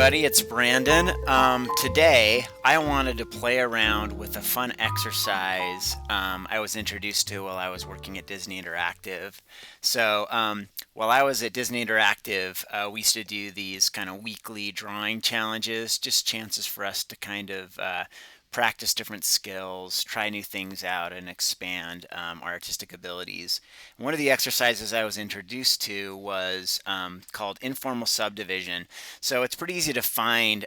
everybody, it's Brandon. Today, I wanted to play around with a fun exercise I was introduced to while I was working at Disney Interactive. While I was at Disney Interactive, we used to do these kind of weekly drawing challenges, just chances for us to kind of practice different skills, try new things out, and expand our artistic abilities. One of the exercises I was introduced to was called Informal Subdivision. So it's pretty easy to find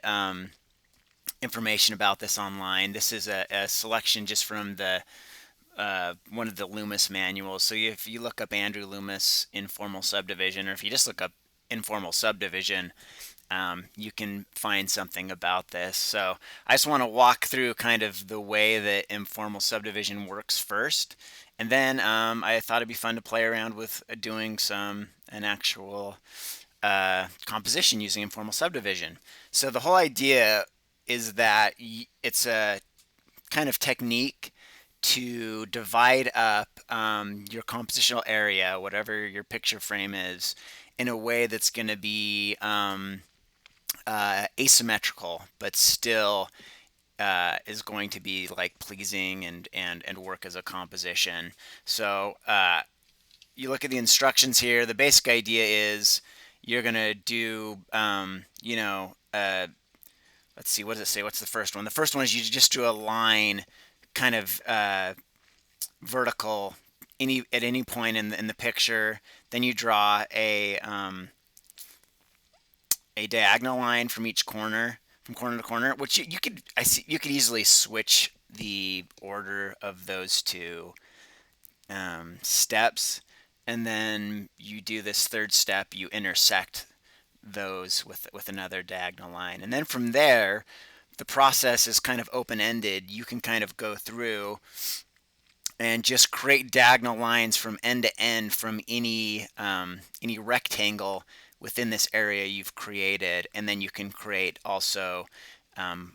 information about this online. This is a selection just from the one of the Loomis manuals. So if you look up Andrew Loomis Informal Subdivision, or if you just look up Informal Subdivision, you can find something about this. So I just want to walk through kind of the way that informal subdivision works first, and then I thought it'd be fun to play around with doing an actual composition using informal subdivision. So the whole idea is that it's a kind of technique to divide up your compositional area, whatever your picture frame is, in a way that's going to be asymmetrical, but still is going to be like pleasing and work as a composition. So you look at the instructions here. The basic idea is you're going to do, let's see, what does it say? What's the first one? The first one is you just do a line kind of vertical at any point in the picture. Then you draw a diagonal line from each corner, from corner to corner, which you could easily switch the order of those two steps, and then you do this third step. You intersect those with another diagonal line, and then from there, the process is kind of open-ended. You can kind of go through and just create diagonal lines from end to end from any rectangle within this area you've created, and then you can create also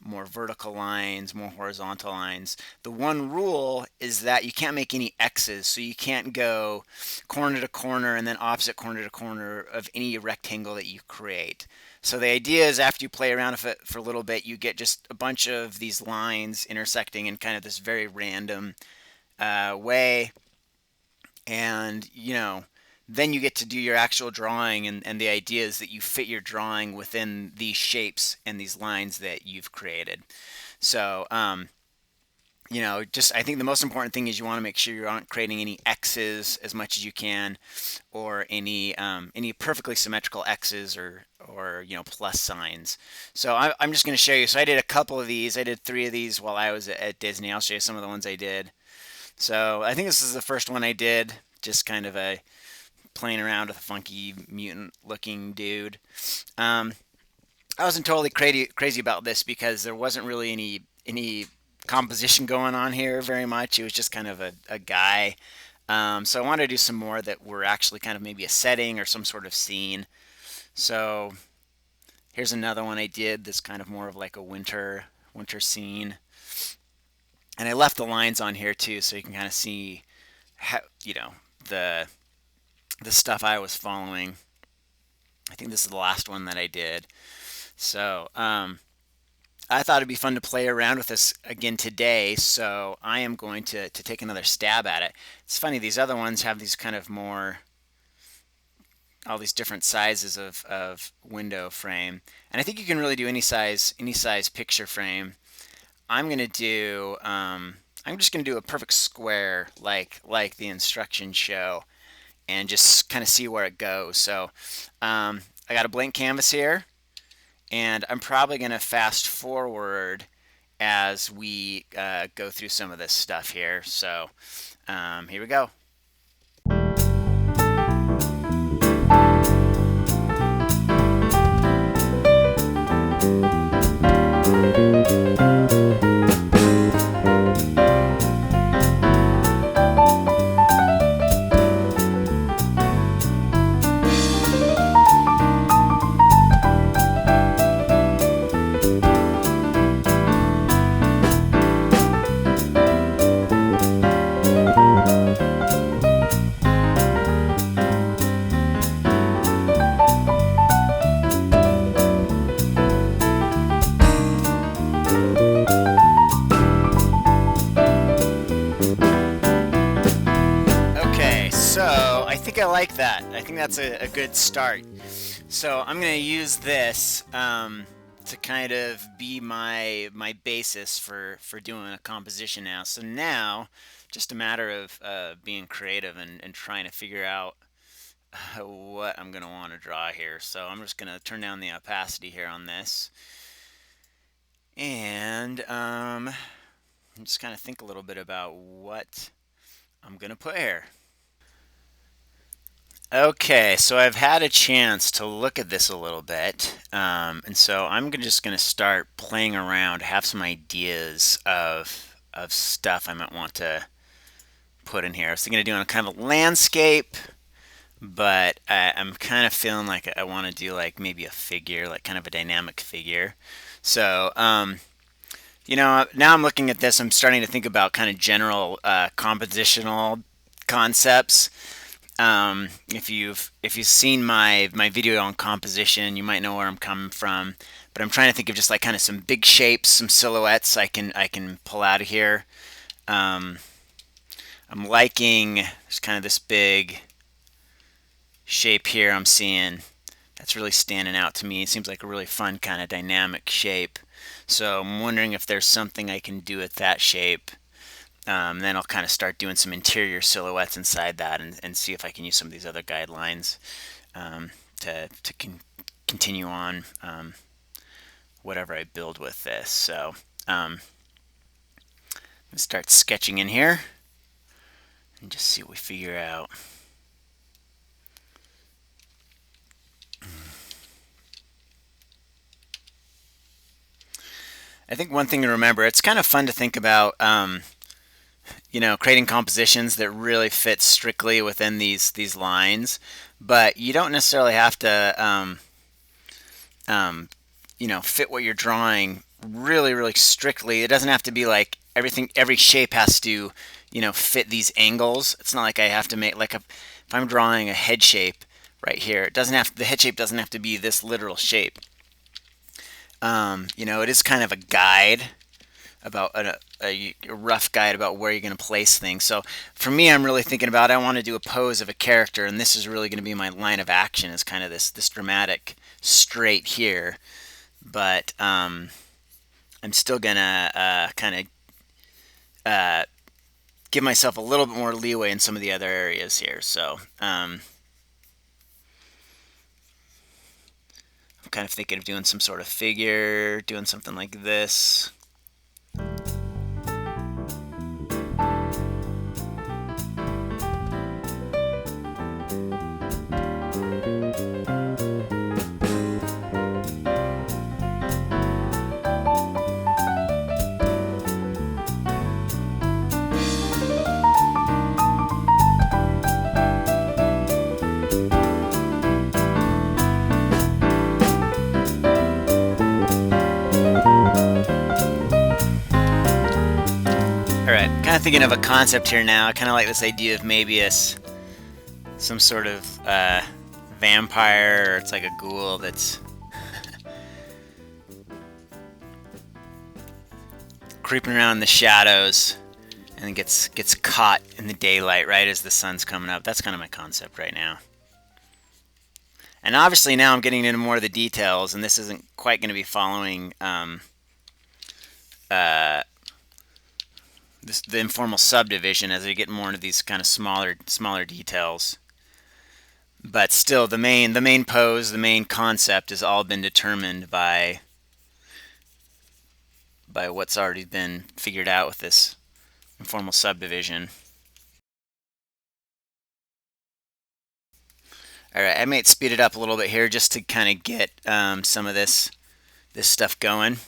more vertical lines, more horizontal lines. The one rule is that you can't make any X's, so you can't go corner to corner and then opposite corner to corner of any rectangle that you create. So the idea is after you play around with it for a little bit, you get just a bunch of these lines intersecting in kind of this very random way, and then you get to do your actual drawing, and the idea is that you fit your drawing within these shapes and these lines that you've created. So, just I think the most important thing is you want to make sure you aren't creating any X's as much as you can, or any perfectly symmetrical X's or plus signs. So I'm just going to show you. So I did a couple of these. I did 3 of these while I was at Disney. I'll show you some of the ones I did. So I think this is the first one I did, just kind of playing around with a funky mutant looking dude. I wasn't totally crazy about this because there wasn't really any composition going on here very much. It was just kind of a guy. So I wanted to do some more that were actually kind of maybe a setting or some sort of scene. So here's another one I did that's kind of more of like a winter scene. And I left the lines on here too, so you can kind of see how, the stuff I was following. I think this is the last one that I did. So I thought it'd be fun to play around with this again today, so I am going to take another stab at it. It's funny, these other ones have these kind of more, all these different sizes of window frame, and I think you can really do any size picture frame. I'm just gonna do a perfect square like the instructions show, and just kind of see where it goes. So I got a blank canvas here, and I'm probably going to fast forward as we go through some of this stuff here. So here we go. think I like that. I think that's a good start. So I'm going to use this to kind of be my basis for doing a composition now. So now, just a matter of being creative and trying to figure out what I'm going to want to draw here. So I'm just going to turn down the opacity here on this. And just kind of think a little bit about what I'm going to put here. Okay, so I've had a chance to look at this a little bit, and so I'm just going to start playing around, have some ideas of stuff I might want to put in here. I was thinking of doing a kind of a landscape, but I'm kind of feeling like I want to do like maybe a figure, like kind of a dynamic figure. So, now I'm looking at this, I'm starting to think about kind of general compositional concepts. If you've seen my video on composition, you might know where I'm coming from. But I'm trying to think of just like kind of some big shapes, some silhouettes I can pull out of here. I'm liking just kind of this big shape here I'm seeing. That's really standing out to me. It seems like a really fun kind of dynamic shape. So I'm wondering if there's something I can do with that shape. Then I'll kind of start doing some interior silhouettes inside that and see if I can use some of these other guidelines to continue on whatever I build with this. So I'm going to start sketching in here and just see what we figure out. I think one thing to remember, it's kind of fun to think about creating compositions that really fit strictly within these lines, but you don't necessarily have to fit what you're drawing really strictly. It doesn't have to be like every shape has to fit these angles. It's not like I have to make if I'm drawing a head shape right here, the head shape doesn't have to be this literal shape. It is kind of a guide about a rough guide about where you're going to place things. So for me, I'm really thinking about I want to do a pose of a character, and this is really going to be my line of action, is kind of this dramatic straight here. But I'm still going to kind of give myself a little bit more leeway in some of the other areas here. So I'm kind of thinking of doing some sort of figure, doing something like this. Alright, kind of thinking of a concept here now. I kind of like this idea of maybe some sort of vampire, or it's like a ghoul that's creeping around in the shadows and gets caught in the daylight right as the sun's coming up. That's kind of my concept right now. And obviously now I'm getting into more of the details, and this isn't quite going to be following the informal subdivision as we get more into these kind of smaller details. But still, the main pose, the main concept has all been determined by what's already been figured out with this informal subdivision. Alright, I might speed it up a little bit here just to kind of get some of this stuff going.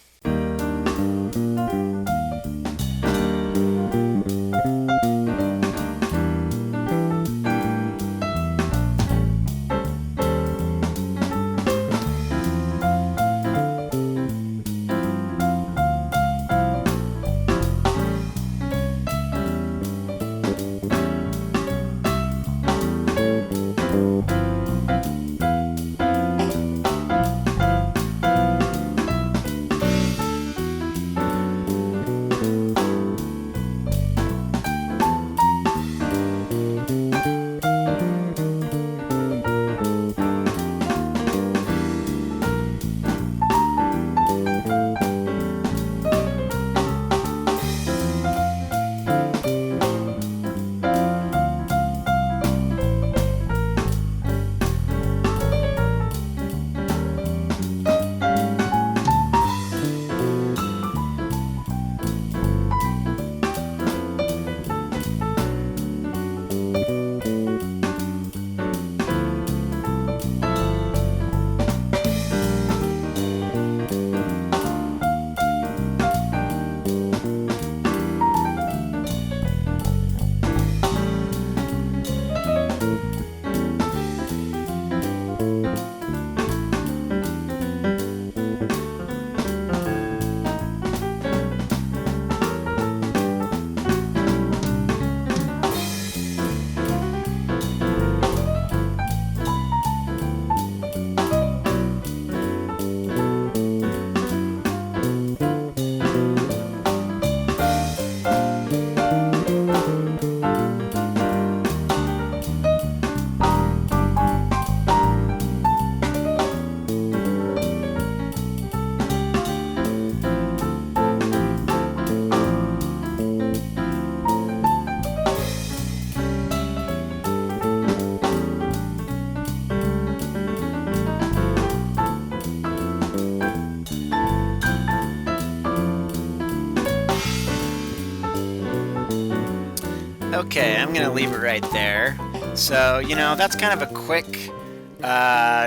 Okay, I'm gonna leave it right there. So, that's kind of a quick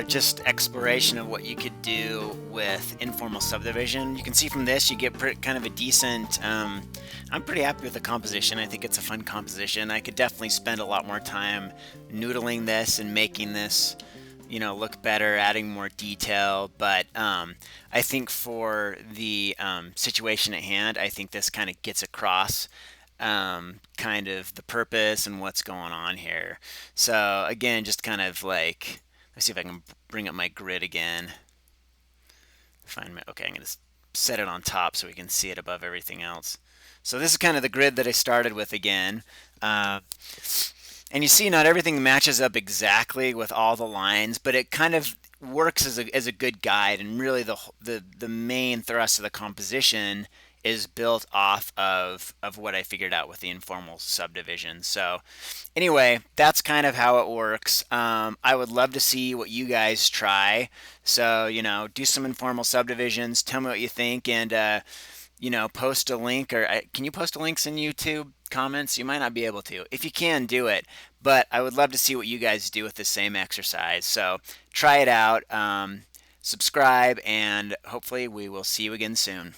just exploration of what you could do with informal subdivision. You can see from this you get kind of a decent. I'm pretty happy with the composition. I think it's a fun composition. I could definitely spend a lot more time noodling this and making this, look better, adding more detail. But I think for the situation at hand, I think this kind of gets across kind of the purpose and what's going on here. So again, just kind of like, let's see if I can bring up my grid again. Okay, I'm going to set it on top so we can see it above everything else. So this is kind of the grid that I started with again. And you see not everything matches up exactly with all the lines, but it kind of works as a good guide, and really the main thrust of the composition is built off of what I figured out with the informal subdivision. So anyway, that's kind of how it works. I would love to see what you guys try. So, do some informal subdivisions, tell me what you think, and post a link, or can you post links in YouTube comments? You might not be able to. If you can, do it. But I would love to see what you guys do with the same exercise. So try it out, subscribe, and hopefully we will see you again soon.